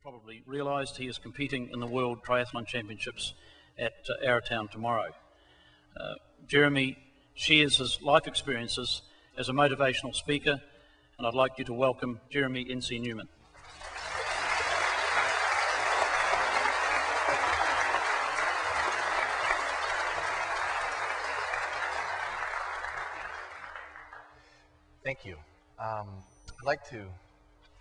probably realised, he is competing in the World Triathlon Championships at Arrowtown tomorrow. Jeremy shares his life experiences as a motivational speaker, and I'd like you to welcome Jeremy NC Newman. Thank you. I'd like to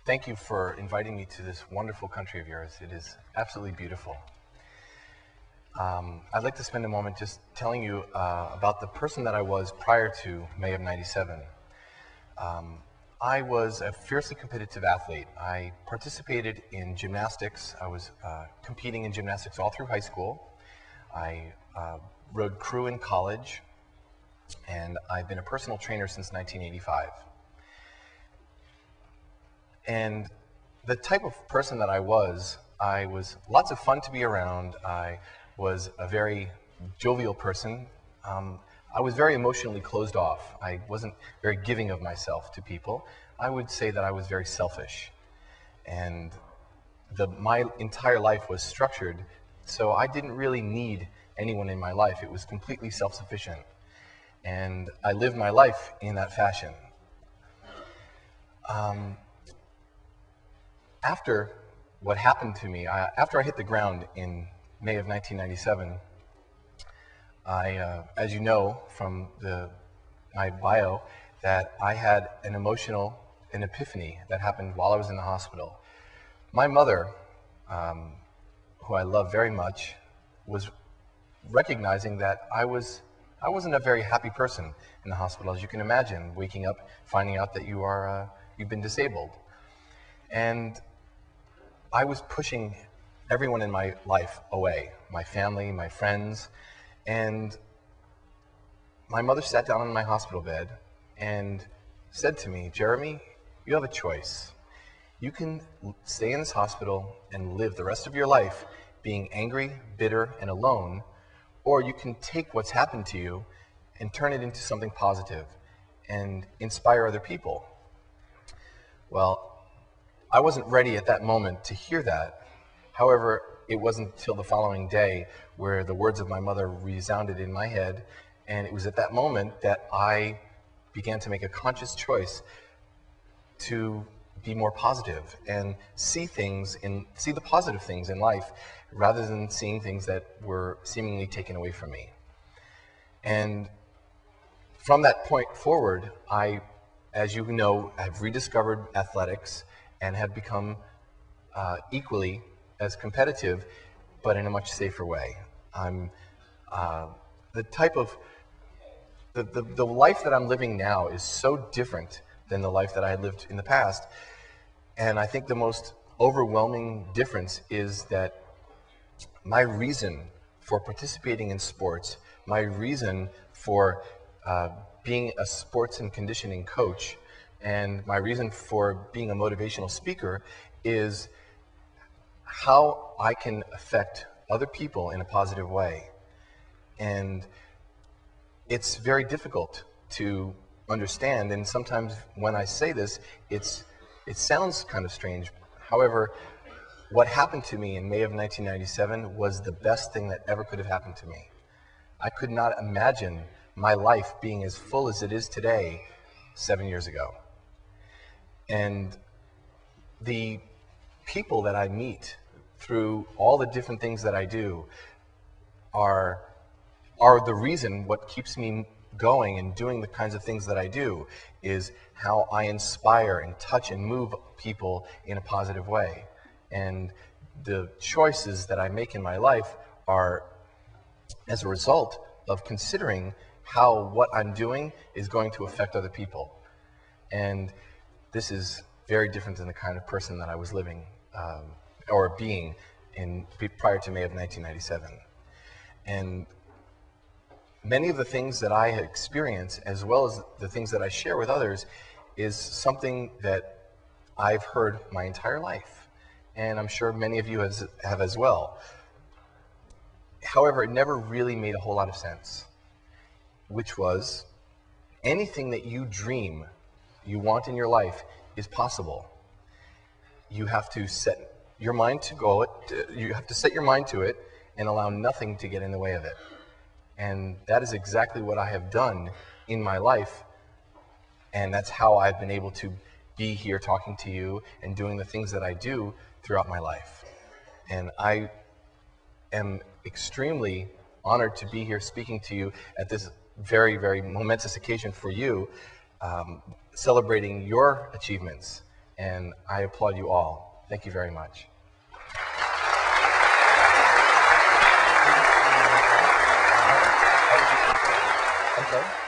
thank you for inviting me to this wonderful country of yours. It is absolutely beautiful. I'd like to spend a moment just telling you about the person that I was prior to May of '97. I was a fiercely competitive athlete. I participated in gymnastics. I was competing in gymnastics all through high school. I rode crew in college, and I've been a personal trainer since 1985. And the type of person that I was lots of fun to be around. I was a very jovial person. I was very emotionally closed off. I wasn't very giving of myself to people. I would say that I was very selfish. And my entire life was structured, so I didn't really need anyone in my life. It was completely self-sufficient. And I lived my life in that fashion. After what happened to me, after I hit the ground in May of 1997, as you know from my bio, that I had an epiphany that happened while I was in the hospital. My mother, who I love very much, was recognizing that I wasn't a very happy person in the hospital. As you can imagine, waking up, finding out that you've been disabled. And I was pushing everyone in my life away, my family, my friends, and my mother sat down on my hospital bed and said to me, "Jeremy, you have a choice. You can stay in this hospital and live the rest of your life being angry, bitter, and alone, or you can take what's happened to you and turn it into something positive and inspire other people." Well, I wasn't ready at that moment to hear that. However, it wasn't until the following day where the words of my mother resounded in my head, and it was at that moment that I began to make a conscious choice to be more positive and see the positive things in life rather than seeing things that were seemingly taken away from me. And from that point forward, I, as you know, have rediscovered athletics and have become equally as competitive, but in a much safer way. I'm the life that I'm living now is so different than the life that I had lived in the past. And I think the most overwhelming difference is that my reason for participating in sports, my reason for being a sports and conditioning coach, and my reason for being a motivational speaker is how I can affect other people in a positive way. And it's very difficult to understand, and sometimes when I say this, it sounds kind of strange. However, what happened to me in May of 1997 was the best thing that ever could have happened to me. I could not imagine my life being as full as it is today 7 years ago. And the people that I meet through all the different things that I do are the reason what keeps me going and doing the kinds of things that I do is how I inspire and touch and move people in a positive way. And the choices that I make in my life are as a result of considering how what I'm doing is going to affect other people. And this is very different than the kind of person that I was living or being prior to May of 1997. And many of the things that I experience, as well as the things that I share with others, is something that I've heard my entire life. And I'm sure many of you have as well. However, it never really made a whole lot of sense, which was anything that you dream you want in your life is possible. You have to set your mind to go, you have to set your mind to it and allow nothing to get in the way of it. And that is exactly what I have done in my life. And that's how I've been able to be here talking to you and doing the things that I do throughout my life. And I am extremely honored to be here speaking to you at this very, very momentous occasion for you, celebrating your achievements. And I applaud you all. Thank you very much. Okay.